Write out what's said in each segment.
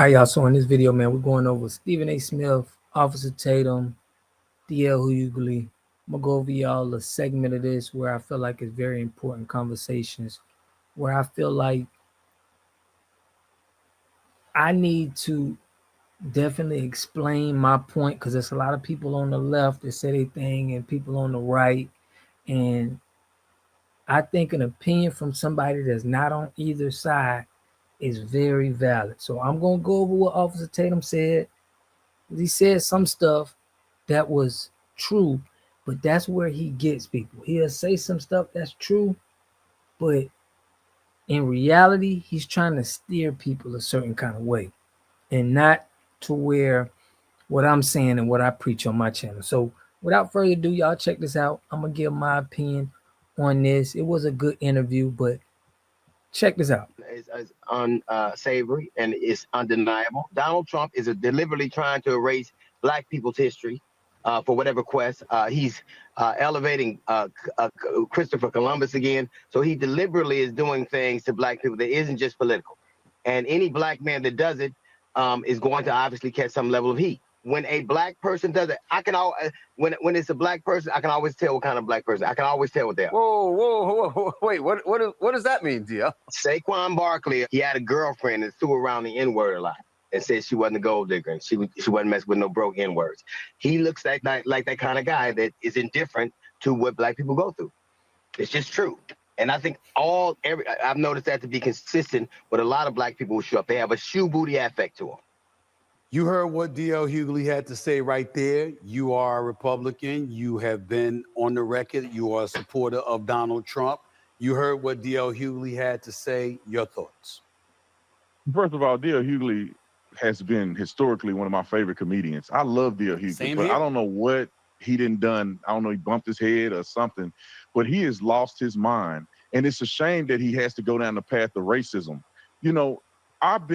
All right, y'all. So in this video, man, we're going over Stephen A. Smith, Officer Tatum, D.L. Hughley. I'm gonna go over y'all a segment of this where I feel like it's very important conversations, where I feel like I need to definitely explain my point, because there's a lot of people on the left that say they thing and people on the right, and I think an opinion from somebody that's not on either side is very valid. So I'm gonna go over what Officer Tatum said. He said some stuff that was true, but that's where he gets people. He'll say some stuff that's true, but in reality, he's trying to steer people a certain kind of way, and not to where what I'm saying and what I preach on my channel. So without further ado, y'all check this out. I'm gonna give my opinion on this. It was a good interview, but check this out. Is unsavory and it's undeniable. Donald Trump is deliberately trying to erase Black people's history for whatever quest. He's elevating Christopher Columbus again. So he deliberately is doing things to Black people that isn't just political. And any Black man that does it is going to obviously catch some level of heat. When a Black person does it, I can when it's a Black person, I can always tell what kind of Black person. I can always tell what they are. Whoa, wait, what does that mean, Dia? Saquon Barkley, he had a girlfriend and threw around the N-word a lot and said she wasn't a gold digger and she wasn't messing with no broke N-words. He looks like that kind of guy that is indifferent to what Black people go through. It's just true. And I think I've noticed that to be consistent with a lot of Black people who show up. They have a shoe booty affect to them. You heard what D.L. Hughley had to say right there. You are a Republican. You have been on the record. You are a supporter of Donald Trump. You heard what D.L. Hughley had to say. Your thoughts? First of all, D.L. Hughley has been historically one of my favorite comedians. I love D.L. Hughley, but I don't know what he done. I don't know, he bumped his head or something, but he has lost his mind. And it's a shame that he has to go down the path of racism. You know, I've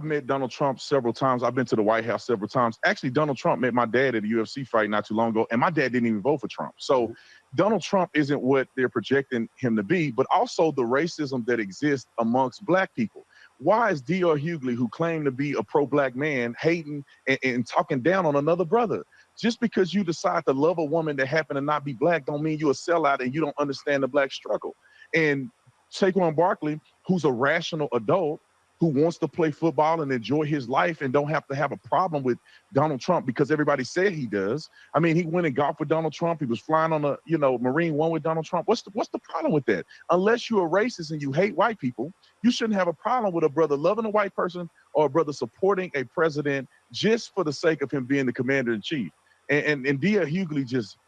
met Donald Trump several times. I've been to the White House several times. Actually, Donald Trump met my dad at a UFC fight not too long ago, and my dad didn't even vote for Trump. So Donald Trump isn't what they're projecting him to be, but also the racism that exists amongst Black people. Why is D.L. Hughley, who claimed to be a pro-Black man, hating and talking down on another brother? Just because you decide to love a woman that happen to not be Black don't mean you're a sellout and you don't understand the Black struggle. And Saquon Barkley, who's a rational adult, who wants to play football and enjoy his life and don't have to have a problem with Donald Trump because everybody said he does. I mean, he went and golfed with Donald Trump. He was flying on a, Marine One with Donald Trump. What's the problem with that? Unless you're a racist and you hate white people, you shouldn't have a problem with a brother loving a white person or a brother supporting a president just for the sake of him being the commander-in-chief. And D.L. Hughley just,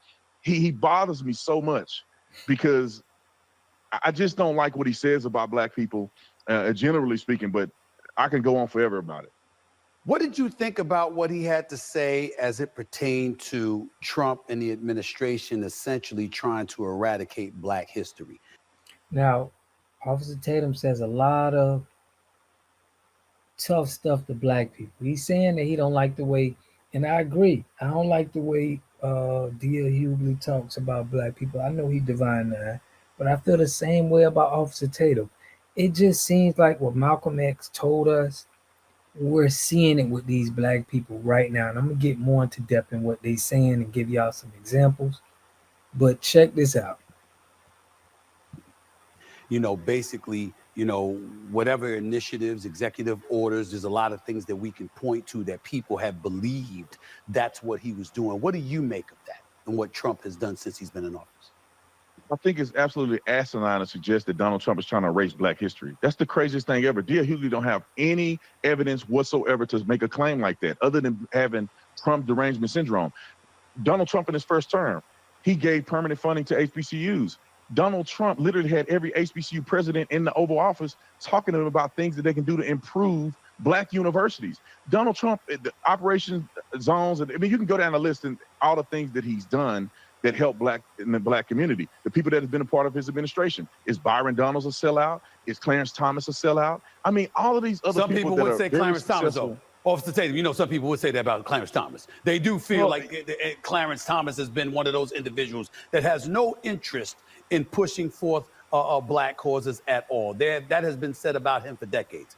he bothers me so much because I just don't like what he says about Black people. Generally speaking, but I can go on forever about it. What did you think about what he had to say as it pertained to Trump and the administration essentially trying to eradicate Black history? Now, Officer Tatum says a lot of tough stuff to Black people. He's saying that he don't like the way, and I agree, I don't like the way D.L. Hughley talks about Black people. I know he divine that, but I feel the same way about Officer Tatum. It just seems like what Malcolm X told us, we're seeing it with these Black people right now. And I'm going to get more into depth in what they're saying and give y'all some examples. But check this out. Basically, whatever initiatives, executive orders, there's a lot of things that we can point to that people have believed that's what he was doing. What do you make of that and what Trump has done since he's been in office? I think it's absolutely asinine to suggest that Donald Trump is trying to erase Black history. That's the craziest thing ever. D.L. Hughley don't have any evidence whatsoever to make a claim like that, other than having Trump derangement syndrome. Donald Trump in his first term, he gave permanent funding to HBCUs. Donald Trump literally had every HBCU president in the Oval Office talking to them about things that they can do to improve Black universities. Donald Trump, the operation zones, you can go down the list and all the things that he's done that help in the Black community. The people that have been a part of his administration. Is Byron Donalds a sellout? Is Clarence Thomas a sellout? I mean, all of these other people that would say Clarence successful. Thomas, though. Officer Tatum, some people would say that about Clarence Thomas. They do feel like Clarence Thomas has been one of those individuals that has no interest in pushing forth Black causes at all. That has been said about him for decades.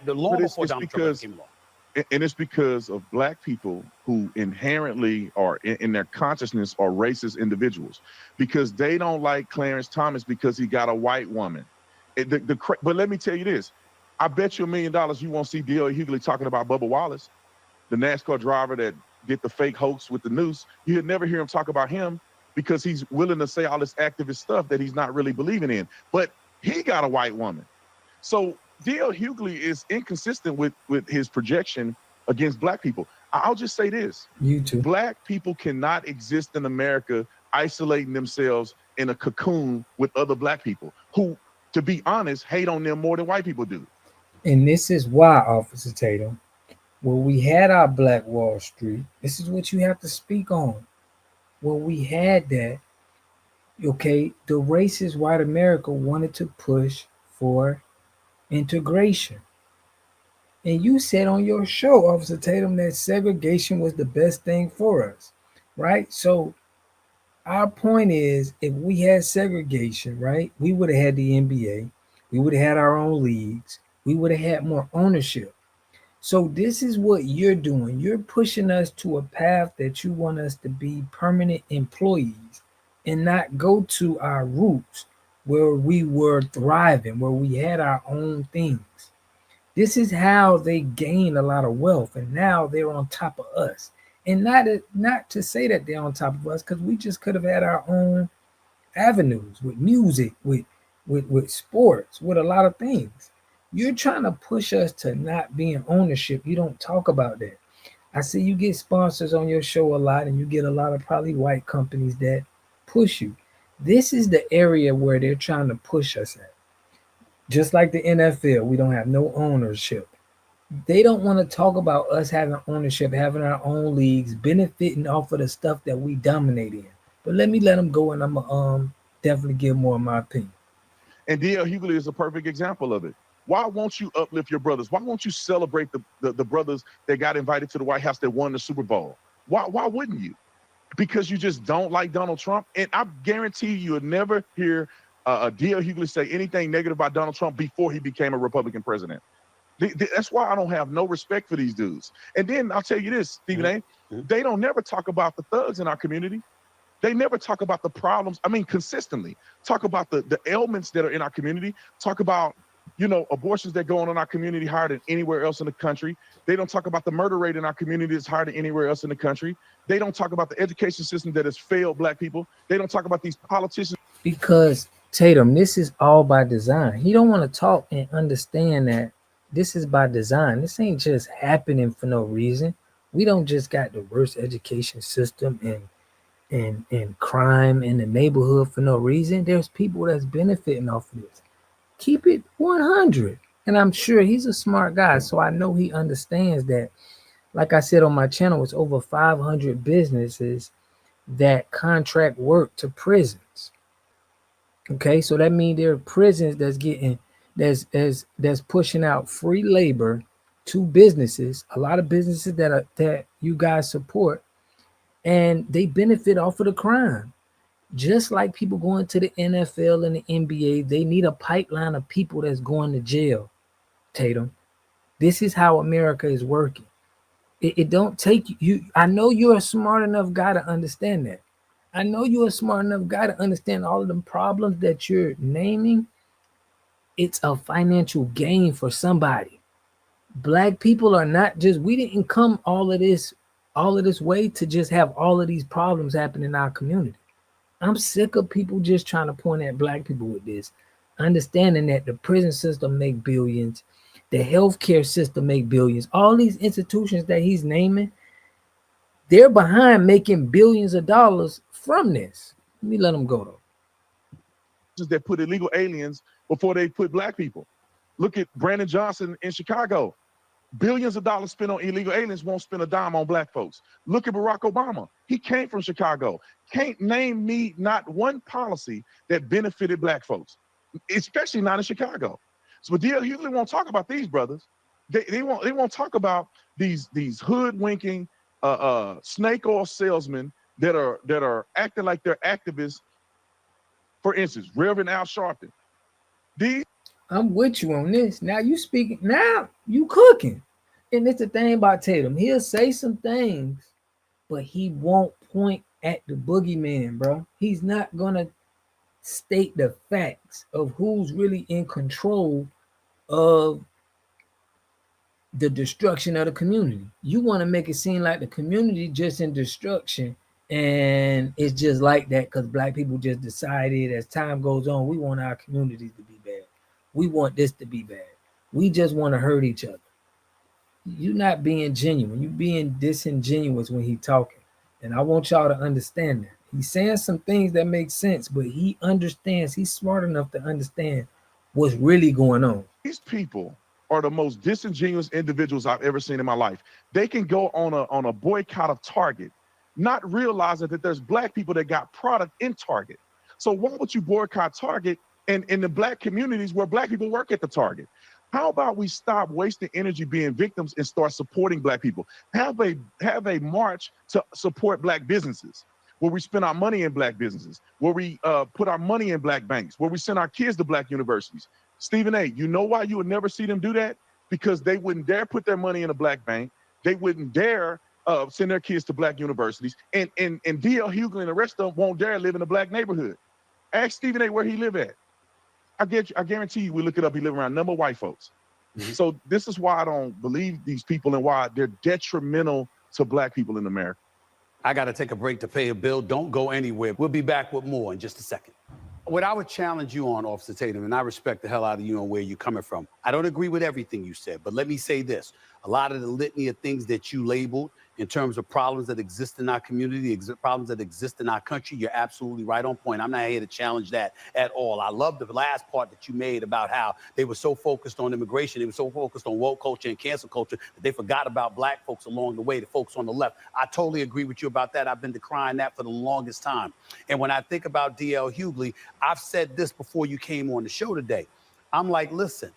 Long before Donald Trump came along. And it's because of black people who inherently are in their consciousness are racist individuals, because they don't like Clarence Thomas because he got a white woman. But let me tell you this. I bet you $1 million you won't see D.L. Hughley talking about Bubba Wallace, the NASCAR driver that did the fake hoax with the noose. You'd never hear him talk about him because he's willing to say all this activist stuff that he's not really believing in. But he got a white woman. So D.L. Hughley is inconsistent with his projection against black people. I'll just say this. You too. Black people cannot exist in America isolating themselves in a cocoon with other black people who, to be honest, hate on them more than white people do. And this is why, Officer Tatum, when we had our Black Wall Street, this is what you have to speak on. When we had that, okay, the racist white America wanted to push for integration. And you said on your show, Officer Tatum, that segregation was the best thing for us, right? So our point is, if we had segregation, right, we would have had the NBA, we would have had our own leagues, we would have had more ownership. So this is what you're doing. You're pushing us to a path that you want us to be permanent employees and not go to our roots where we were thriving, where we had our own things. This is how they gain a lot of wealth, and now they're on top of us. And not to say that they're on top of us, because we just could have had our own avenues with music, with sports, with a lot of things. You're trying to push us to not be in ownership. You don't talk about that. I see you get sponsors on your show a lot, and you get a lot of probably white companies that push you. This is the area where they're trying to push us at. Just like the NFL, we don't have no ownership. They don't want to talk about us having ownership, having our own leagues, benefiting off of the stuff that we dominate in. But let them go, and I'm gonna definitely give more of my opinion. And D.L. Hughley is a perfect example of it. Why won't you uplift your brothers? Why won't you celebrate the brothers that got invited to the White House that won the Super Bowl? Why wouldn't you? Because you just don't like Donald Trump? And I guarantee you'll never hear D.L. Hughley say anything negative about Donald Trump before he became a Republican president. That's why I don't have no respect for these dudes. And then I'll tell you this, Stephen A., they don't never talk about the thugs in our community. They never talk about the problems. I mean, consistently talk about the ailments that are in our community. Talk about, abortions that go on in our community higher than anywhere else in the country. They don't talk about the murder rate in our community that's higher than anywhere else in the country. They don't talk about the education system that has failed black people. They don't talk about these politicians. Because Tatum, this is all by design. He don't want to talk and understand that this is by design. This ain't just happening for no reason. We don't just got the worst education system and crime in the neighborhood for no reason. There's people that's benefiting off of this. Keep it 100. And I'm sure he's a smart guy, so I know he understands that. Like I said on my channel, it's over 500 businesses that contract work to prisons. Okay, so that means there are prisons that's pushing out free labor to businesses, a lot of businesses that you guys support, and they benefit off of the crime. Just like people going to the NFL and the NBA, they need a pipeline of people that's going to jail. Tatum, this is how America is working. It don't take you. I know you're a smart enough guy to understand that. I know you're a smart enough guy to understand all of the problems that you're naming. It's a financial gain for somebody. Black people are not just, we didn't come all of this way to just have all of these problems happen in our community. I'm sick of people just trying to point at black people with this, understanding that the prison system make billions, the healthcare system make billions. All these institutions that he's naming, they're behind making billions of dollars from this. Let me let them go though. That put illegal aliens before they put black people. Look at Brandon Johnson in Chicago. Billions of dollars spent on illegal aliens, won't spend a dime on black folks. Look at Barack Obama. He came from Chicago. Can't name me not one policy that benefited black folks, especially not in Chicago. So D.L. Hughley won't talk about these brothers. They won't talk about these hoodwinking snake oil salesmen that are acting like they're activists. For instance, Reverend Al Sharpton. I'm with you on this. Now you speaking. Now you cooking. And it's the thing about Tatum. He'll say some things, but he won't point at the boogeyman, bro. He's not gonna state the facts of who's really in control of the destruction of the community. You want to make it seem like the community just in destruction, and it's just like that because black people just decided as time goes on, we want our communities to be bad. We want this to be bad. We just want to hurt each other. You're not being genuine. You're being disingenuous when he's talking. And I want y'all to understand that. He's saying some things that make sense, but he understands. He's smart enough to understand what's really going on. These people are the most disingenuous individuals I've ever seen in my life. They can go on a boycott of Target, not realizing that there's black people that got product in Target. So why would you boycott Target and in the black communities where black people work at the Target? How about we stop wasting energy being victims and start supporting black people? Have a march to support black businesses, where we spend our money in black businesses, where we put our money in black banks, where we send our kids to black universities. Stephen A., you know why you would never see them do that? Because they wouldn't dare put their money in a black bank. They wouldn't dare send their kids to black universities. And D.L. Hughley and the rest of them won't dare live in a black neighborhood. Ask Stephen A. where he live at. I guarantee you, we look it up, he live around a number of white folks. Mm-hmm. So this is why I don't believe these people and why they're detrimental to black people in America. I got to take a break to pay a bill. Don't go anywhere. We'll be back with more in just a second. What I would challenge you on, Officer Tatum, and I respect the hell out of you and where you're coming from. I don't agree with everything you said, but let me say this. A lot of the litany of things that you labeled in terms of problems that exist in our community, problems that exist in our country, you're absolutely right on point. I'm not here to challenge that at all. I love the last part that you made about how they were so focused on immigration, they were so focused on woke culture and cancel culture that they forgot about black folks along the way, the folks on the left. I totally agree with you about that. I've been decrying that for the longest time. And when I think about D.L. Hughley, I've said this before you came on the show today. I'm like, listen,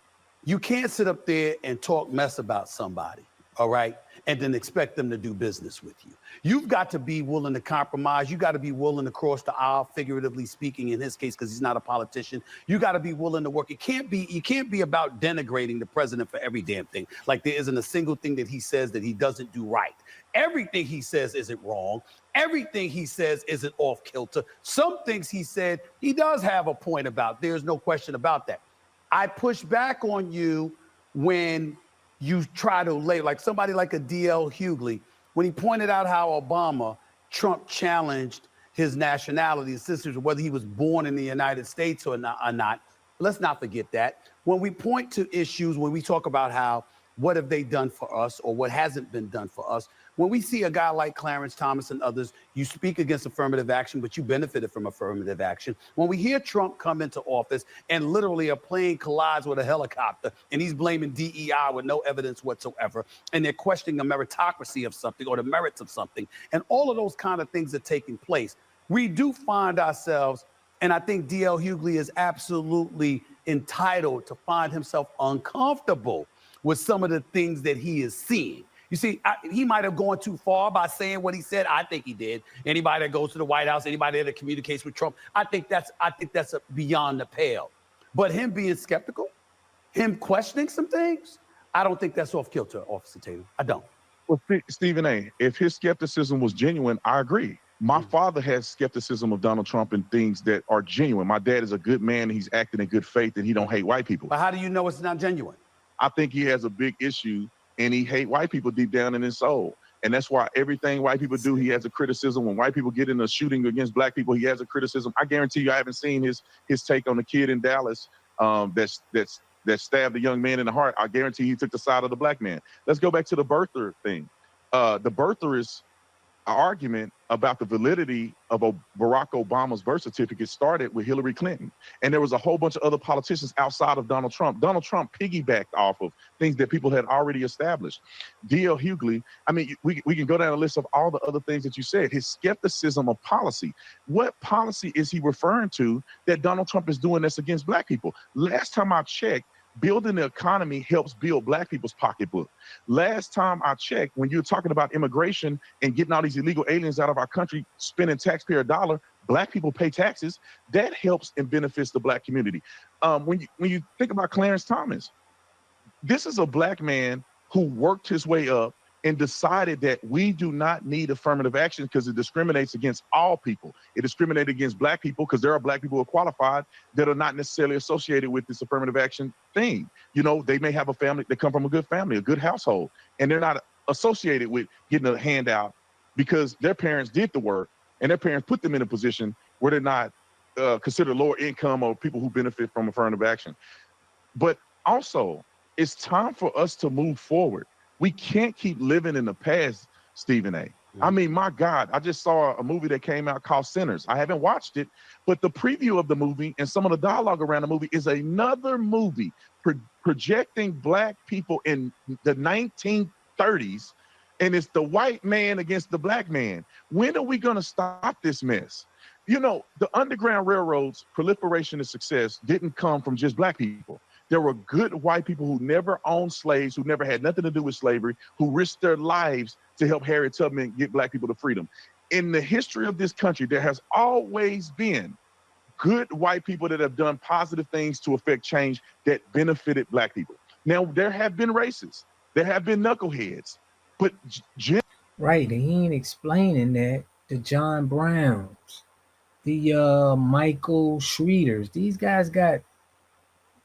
you can't sit up there and talk mess about somebody, all right, and then expect them to do business with you. You've got to be willing to compromise. You got to be willing to cross the aisle, figuratively speaking, in his case, because he's not a politician. You got to be willing to work. You can't be about denigrating the president for every damn thing. Like there isn't a single thing that he says that he doesn't do right. Everything he says isn't wrong. Everything he says isn't off kilter. Some things he said he does have a point about. There's no question about that. I push back on you when you try to lay, like somebody like a D.L. Hughley, when he pointed out how Trump challenged his nationality, his sisters, whether he was born in the United States or not. Let's not forget that. When we point to issues, when we talk about how, what have they done for us or what hasn't been done for us, when we see a guy like Clarence Thomas and others, you speak against affirmative action, but you benefited from affirmative action. When we hear Trump come into office and literally a plane collides with a helicopter and he's blaming DEI with no evidence whatsoever, and they're questioning the meritocracy of something or the merits of something, and all of those kind of things are taking place, we do find ourselves, and I think D.L. Hughley is absolutely entitled to find himself uncomfortable with some of the things that he is seeing. You see, he might have gone too far by saying what he said. I think he did. Anybody that goes to the White House, anybody that communicates with Trump, I think that's beyond the pale. But him being skeptical, him questioning some things, I don't think that's off kilter, Officer Tatum. I don't. Well, Stephen A., if his skepticism was genuine, I agree. My father has skepticism of Donald Trump and things that are genuine. My dad is a good man. He's acting in good faith and he don't hate white people. But how do you know it's not genuine? I think he has a big issue and he hates white people deep down in his soul. And that's why everything white people do, he has a criticism. When white people get in a shooting against black people, he has a criticism. I guarantee you I haven't seen his take on the kid in Dallas that stabbed a young man in the heart. I guarantee he took the side of the black man. Let's go back to the birther thing. The birther is an argument about the validity of Barack Obama's birth certificate started with Hillary Clinton. And there was a whole bunch of other politicians outside of Donald Trump. Donald Trump piggybacked off of things that people had already established. D.L. Hughley, I mean, we can go down a list of all the other things that you said. His skepticism of policy. What policy is he referring to that Donald Trump is doing that's against black people? Last time I checked, building the economy helps build black people's pocketbook. Last time I checked, when you're talking about immigration and getting all these illegal aliens out of our country, spending taxpayer dollar, black people pay taxes. That helps and benefits the black community. When you think about Clarence Thomas, this is a black man who worked his way up and decided that we do not need affirmative action because it discriminates against all people. It discriminates against black people because there are black people who are qualified that are not necessarily associated with this affirmative action thing. You know, they may have a family, they come from a good family, a good household, and they're not associated with getting a handout because their parents did the work and their parents put them in a position where they're not considered lower income or people who benefit from affirmative action. But also, it's time for us to move forward. We can't keep living in the past, Stephen A. I mean, my God, I just saw a movie that came out called Sinners. I haven't watched it, but the preview of the movie and some of the dialogue around the movie is another movie projecting black people in the 1930s, and it's the white man against the black man. When are we going to stop this mess? You know, the Underground Railroad's proliferation and success didn't come from just black people. There were good white people who never owned slaves, who never had nothing to do with slavery, who risked their lives to help Harriet Tubman get black people to freedom. In the history of this country, there has always been good white people that have done positive things to affect change that benefited black people. Now, there have been racists, there have been knuckleheads, but Right, and he ain't explaining that the John Browns, the Michael Schreeders, these guys got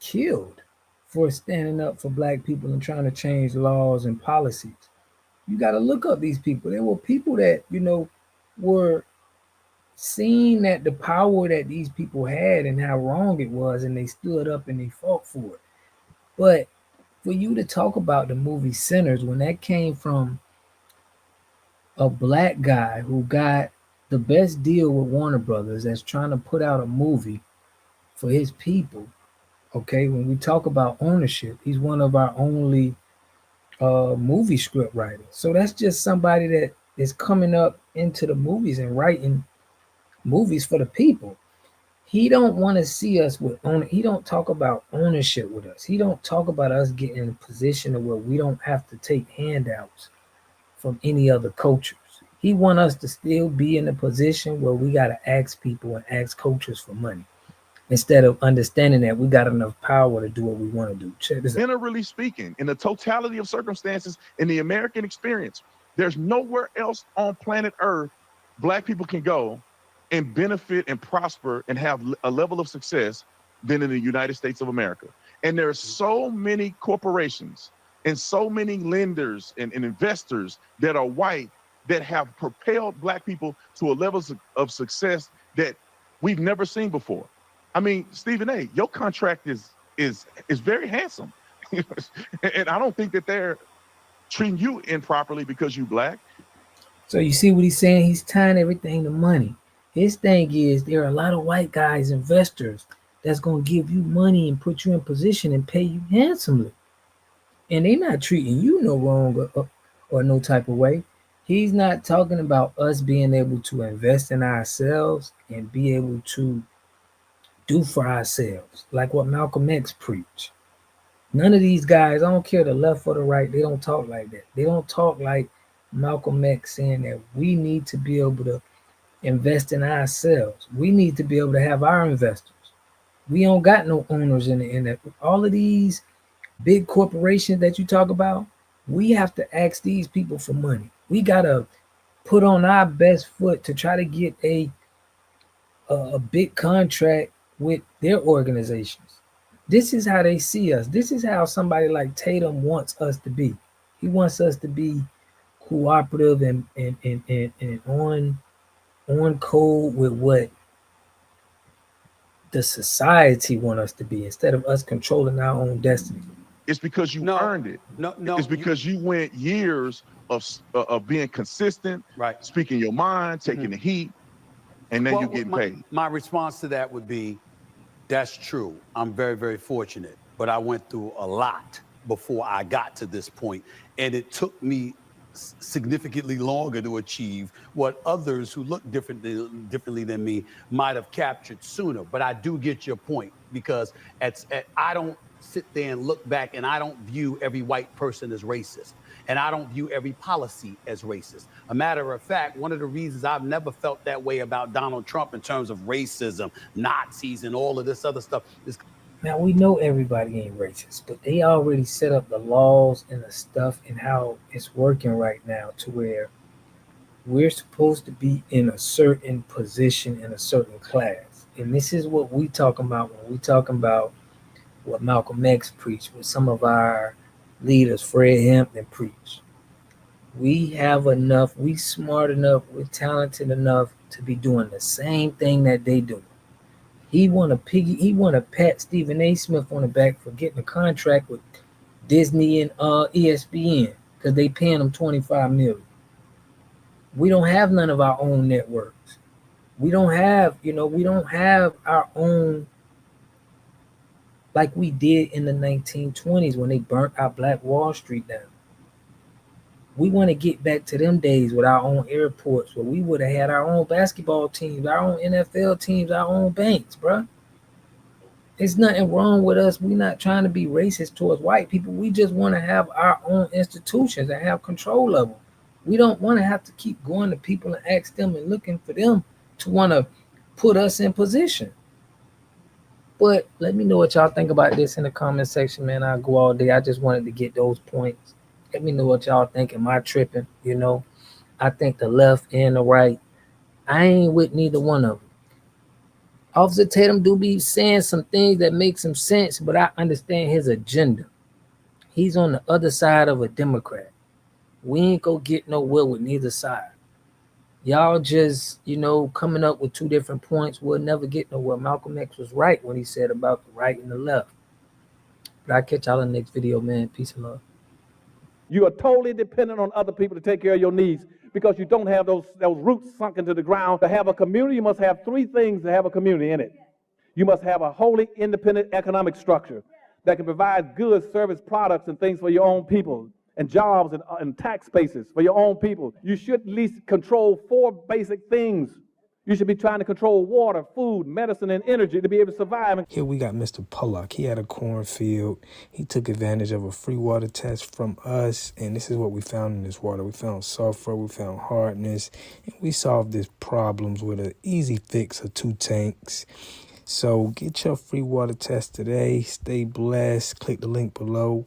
killed for standing up for black people and trying to change laws and policies. You got to look up these people. There were people that, you know, were seeing that the power that these people had and how wrong it was, and they stood up and they fought for it. But for you to talk about the movie Sinners, when that came from a black guy who got the best deal with Warner Brothers that's trying to put out a movie for his people, okay, when we talk about ownership, he's one of our only movie script writers. So that's just somebody that is coming up into the movies and writing movies for the people. He don't want to see us with own. He don't talk about ownership with us. He don't talk about us getting in a position where we don't have to take handouts from any other cultures. He want us to still be in a position where we got to ask people and ask cultures for money instead of understanding that we got enough power to do what we want to do. Check this out. generally speaking, in the totality of circumstances, in the American experience, there's nowhere else on planet Earth black people can go and benefit and prosper and have a level of success than in the United States of America. And there are so many corporations and so many lenders and investors that are white that have propelled black people to a level of success that we've never seen before. I mean, Stephen A., your contract is very handsome. And I don't think that they're treating you improperly because you black. So you see what he's saying? He's tying everything to money. His thing is there are a lot of white guys, investors, that's gonna give you money and put you in position and pay you handsomely. And they're not treating you no wrong or no type of way. He's not talking about us being able to invest in ourselves and be able to do for ourselves, like what Malcolm X preached. None of these guys, I don't care the left or the right, they don't talk like that. They don't talk like Malcolm X saying that we need to be able to invest in ourselves. We need to be able to have our investors. We don't got no owners in it. All of these big corporations that you talk about, we have to ask these people for money. We gotta put on our best foot to try to get a big contract with their organizations. This is how they see us. This is how somebody like Tatum wants us to be. He wants us to be cooperative and on code with what the society want us to be instead of us controlling our own destiny. It's because you earned it. No, It's because you went years of being consistent, right. speaking your mind, taking the heat, and then Well, you're getting paid. my response to that would be, that's true. I'm very, very fortunate, but I went through a lot before I got to this point, and it took me significantly longer to achieve what others who look differently than me might have captured sooner. But I do get your point, because I don't sit there and look back, and I don't view every white person as racist, and I don't view every policy as racist. A matter of fact, one of the reasons I've never felt that way about Donald Trump in terms of racism, Nazis, and all of this other stuff is Now we know everybody ain't racist, but they already set up the laws and the stuff and how it's working right now to where we're supposed to be in a certain position in a certain class. And this is what we talking about when we talking about what Malcolm X preached, what some of our leaders, Fred Hampton, preached. We have enough, we smart enough, we're talented enough to be doing the same thing that they do. He want to pat Stephen A. Smith on the back for getting a contract with Disney and ESPN because they paying him 25 million. We don't have none of our own networks. We don't have, we don't have our own like we did in the 1920s when they burnt our Black Wall Street down. We want to get back to them days with our own airports where we would have had our own basketball teams, our own NFL teams, our own banks, bruh. There's nothing wrong with us. We're not trying to be racist towards white people. We just want to have our own institutions and have control of them. We don't want to have to keep going to people and ask them and looking for them to want to put us in position. But let me know what y'all think about this in the comment section, man. I'll go all day. I just wanted to get those points. Let me know what y'all think. Am I tripping? I think the left and the right, I ain't with neither one of them. Officer Tatum do be saying some things that make some sense, but I understand his agenda. He's on the other side of a Democrat. We ain't gonna get nowhere with neither side. Y'all just, coming up with two different points. We'll never get nowhere. Malcolm X was right when he said about the right and the left. But I'll catch y'all in the next video, man. Peace and love. You are totally dependent on other people to take care of your needs because you don't have those roots sunk into the ground. To have a community, you must have three things to have a community in it. You must have a wholly independent economic structure that can provide goods, service, products, and things for your own people, and jobs and tax bases for your own people. You should at least control four basic things. You should be trying to control water, food, medicine, and energy to be able to survive. Here we got Mr. Pollock. He had a cornfield. He took advantage of a free water test from us, and this is what we found in this water. We found sulfur, we found hardness, and we solved this problems with an easy fix of 2 tanks. So get your free water test today. Stay blessed. Click the link below.